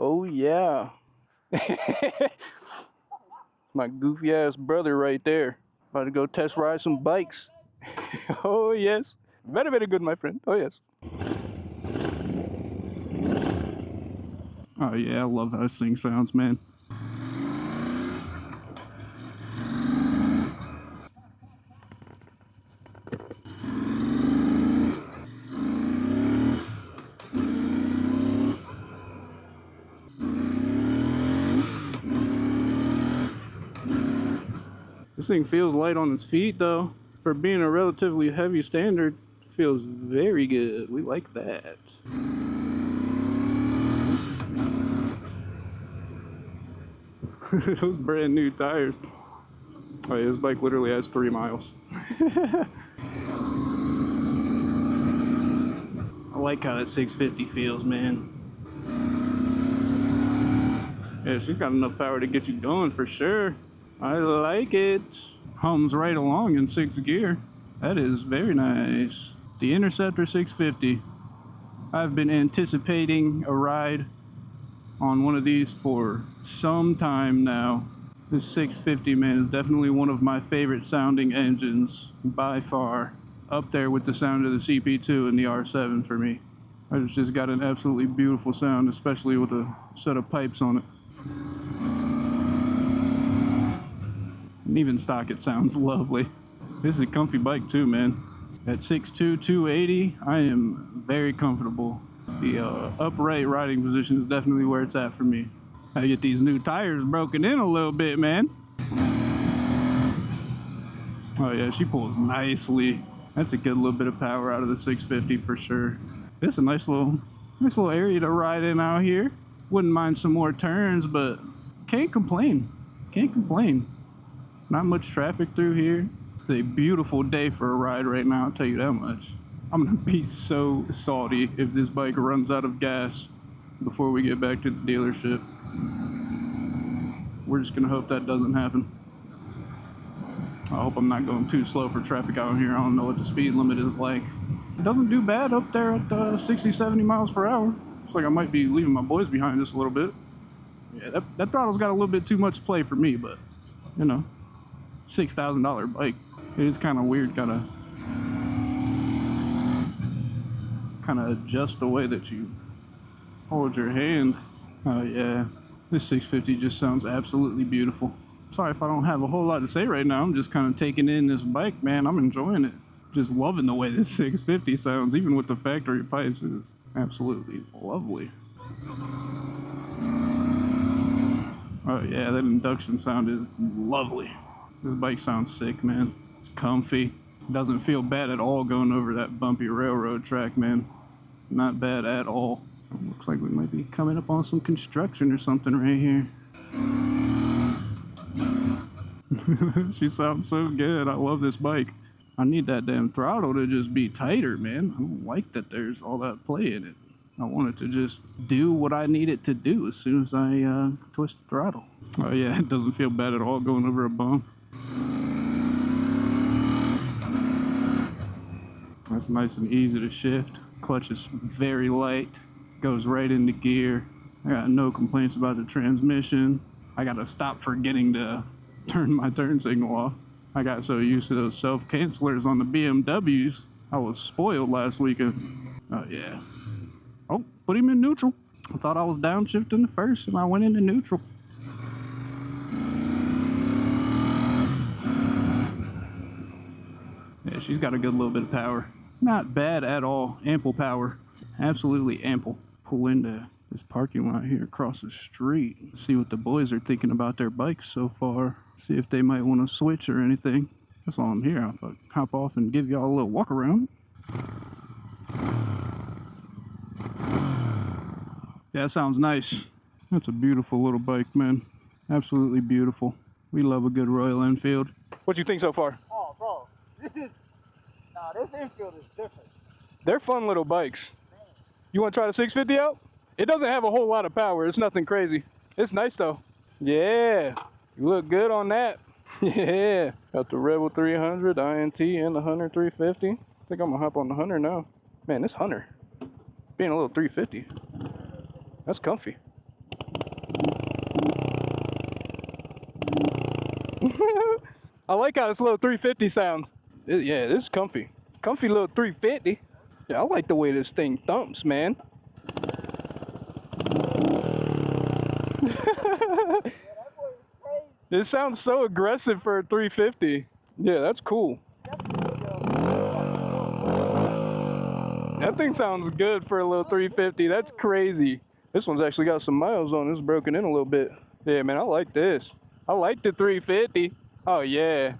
Oh yeah. My goofy ass brother right there. About to go test ride some bikes. Oh yes. Very, very good, my friend. Oh yes. Oh yeah, I love how this thing sounds, man. This thing feels light on its feet though. For being a relatively heavy standard, feels very good. We like that. Those brand new tires. Oh yeah, this bike literally has 3 miles. I like how that 650 feels, man. Yeah, she's got enough power to get you going for sure. I like it. Hums right along in 6th gear. That is very nice. The Interceptor 650. I've been anticipating a ride on one of these for some time now. This 650, man, is definitely one of my favorite sounding engines by far. Up there with the sound of the CP2 and the R7 for me. It's just got an absolutely beautiful sound, especially with a set of pipes on it. And even stock, it sounds lovely. This is a comfy bike too, man. At 6'2", 280, I am very comfortable. The upright riding position is definitely where it's at for me. I get these new tires broken in a little bit, man. Oh yeah, she pulls nicely. That's a good little bit of power out of the 650 for sure. It's a nice little area to ride in out here. Wouldn't mind some more turns, but can't complain. Can't complain. Not much traffic through here. It's a beautiful day for a ride right now, I'll tell you that much. I'm gonna be so salty if this bike runs out of gas before we get back to the dealership. We're just gonna hope that doesn't happen. I hope I'm not going too slow for traffic out here. I don't know what the speed limit is like. It doesn't do bad up there at 60, 70 miles per hour. Looks like I might be leaving my boys behind just a little bit. Yeah, that throttle's got a little bit too much play for me, but, you know, $6,000 bike. It is kind of weird, kind of adjust the way that you hold your hand. Oh yeah, this 650 just sounds absolutely beautiful. Sorry if I don't have a whole lot to say right now. I'm just kind of taking in this bike, man. I'm enjoying it. Just loving the way this 650 sounds, even with the factory pipes. It's absolutely lovely. Oh yeah, that induction sound is lovely. This bike sounds sick, man. It's comfy. It doesn't feel bad at all going over that bumpy railroad track, man. Not bad at all. It looks like we might be coming up on some construction or something right here. She sounds so good. I love this bike. I need that damn throttle to just be tighter, man. I don't like that there's all that play in it. I want it to just do what I need it to do as soon as I twist the throttle. Oh yeah, it doesn't feel bad at all going over a bump. That's nice and easy to shift. Clutch is very light. Goes right into gear. I got no complaints about the transmission. I gotta stop forgetting to turn my turn signal off. I got so used to those self-cancelers on the BMWs. I was spoiled last weekend. Oh yeah. Oh, put him in neutral. I thought I was downshifting the first and I went into neutral. Yeah, she's got a good little bit of power. Not bad at all. Ample power. Absolutely ample. Pull into this parking lot here across the street. See what the boys are thinking about their bikes so far. See if they might want to switch or anything. That's why I'm here. I'll hop off and give y'all a little walk around. Yeah, that sounds nice. That's a beautiful little bike, man. Absolutely beautiful. We love a good Royal Enfield. What you think so far? Oh, bro. This Enfield is different. They're fun little bikes. You want to try the 650 out? It doesn't have a whole lot of power. It's nothing crazy. It's nice though. Yeah, you look good on that. Yeah, got the Rebel 300, INT, and the Hunter 350. I think I'm gonna hop on the Hunter now. Man, this Hunter, it's being a little 350. That's comfy. I like how this little 350 sounds. Yeah, this is comfy. Comfy little 350. Yeah, I like the way this thing thumps, man. This sounds so aggressive for a 350. Yeah, that's cool. That thing sounds good for a little 350. That's crazy. This one's actually got some miles on it. It's broken in a little bit. Yeah, man, I like this. I like the 350. Oh, yeah.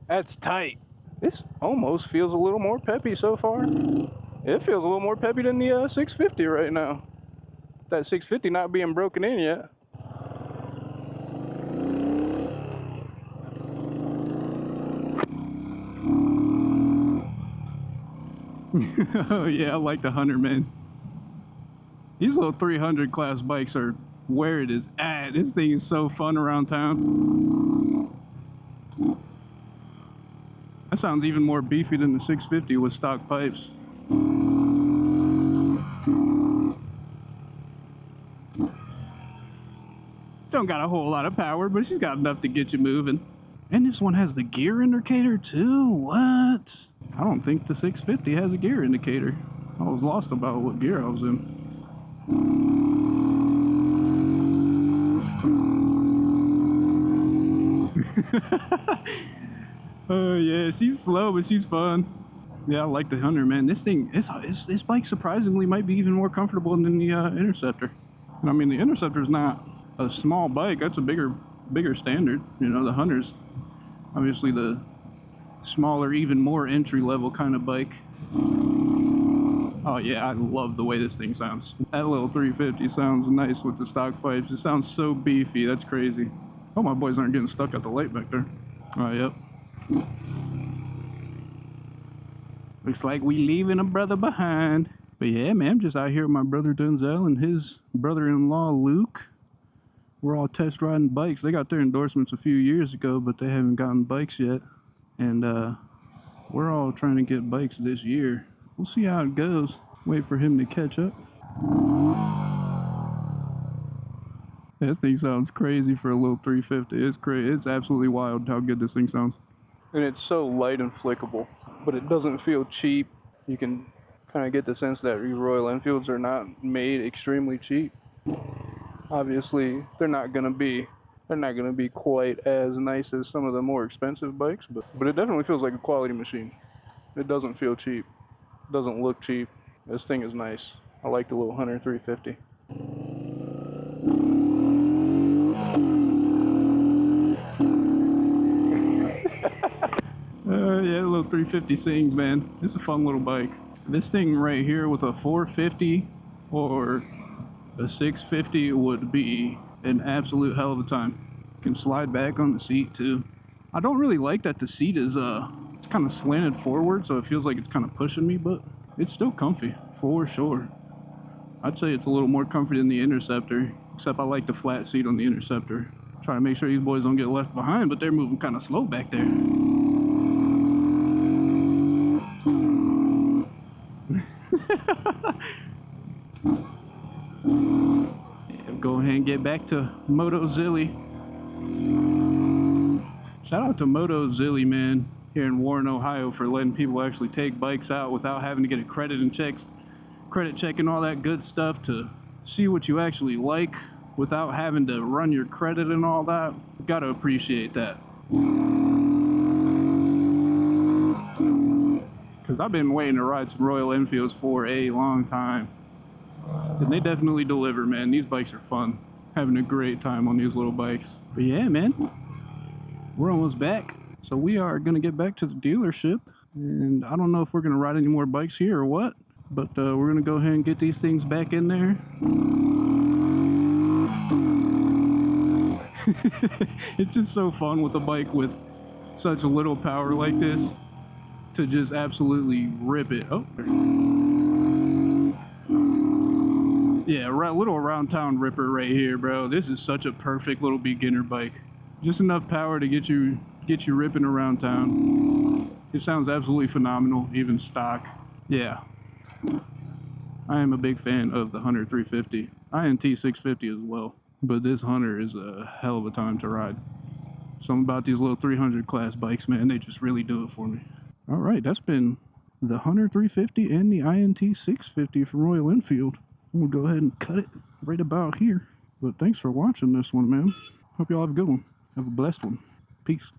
That's tight. This almost feels a little more peppy so far. It feels a little more peppy than the 650 right now. That 650 not being broken in yet. Oh yeah, I like the Hunter, man. These little 300 class bikes are where it is at. This thing is so fun around town. That sounds even more beefy than the 650 with stock pipes. Don't got a whole lot of power, but she's got enough to get you moving. And this one has the gear indicator too. What? I don't think the 650 has a gear indicator. I was lost about what gear I was in. Oh yeah, she's slow, but she's fun. Yeah, I like the Hunter, man. This thing, this bike surprisingly might be even more comfortable than the Interceptor. And I mean, the Interceptor's not a small bike. That's a bigger standard. You know, the Hunter's obviously the smaller, even more entry-level kind of bike. Oh yeah, I love the way this thing sounds. That little 350 sounds nice with the stock pipes. It sounds so beefy. That's crazy. Oh, my boys aren't getting stuck at the light back there. Oh, yep. Looks like we leaving a brother behind. But yeah, man, I'm just out here with my brother Denzel and his brother-in-law Luke. We're all test riding bikes. They got their endorsements a few years ago, but they haven't gotten bikes yet. And we're all trying to get bikes this year. We'll see how it goes. Wait for him to catch up. This thing sounds crazy for a little 350. It's crazy. It's absolutely wild how good this thing sounds. And it's so light and flickable, but it doesn't feel cheap. You can kind of get the sense that these Royal Enfields are not made extremely cheap. Obviously, they're not gonna be quite as nice as some of the more expensive bikes, but it definitely feels like a quality machine. It doesn't feel cheap. It doesn't look cheap. This thing is nice. I like the little Hunter 350. Yeah, the little 350 sings, man. It's a fun little bike. This thing right here with a 450 or a 650 would be an absolute hell of a time. Can slide back on the seat too. I don't really like that the seat is it's kind of slanted forward, so it feels like it's kind of pushing me, but it's still comfy for sure. I'd say it's a little more comfy than the Interceptor, except I like the flat seat on the Interceptor. Trying to make sure these boys don't get left behind, but they're moving kind of slow back there. Yeah, go ahead and get back to Moto Zilly. Shout out to Moto Zilly, man, here in Warren, Ohio, for letting people actually take bikes out without having to get a credit check and all that good stuff to see what you actually like without having to run your credit and all that. Gotta appreciate that. Because I've been waiting to ride some Royal Enfields for a long time. And they definitely deliver, man. These bikes are fun. Having a great time on these little bikes. But yeah, man, we're almost back. So we are going to get back to the dealership. And I don't know if we're going to ride any more bikes here or what. But we're going to go ahead and get these things back in there. It's just so fun with a bike with such little power like this to just absolutely rip it. Oh, yeah, little around town ripper right here, bro. This is such a perfect little beginner bike. Just enough power to get you ripping around town. It sounds absolutely phenomenal, even stock. Yeah, I am a big fan of the Hunter 350, INT650 as well. But this Hunter is a hell of a time to ride. Something about these little 300 class bikes, man, they just really do it for me. All right, that's been the Hunter 350 and the INT 650 from Royal Enfield. I'm gonna go ahead and cut it right about here. But thanks for watching this one, man. Hope y'all have a good one. Have a blessed one. Peace.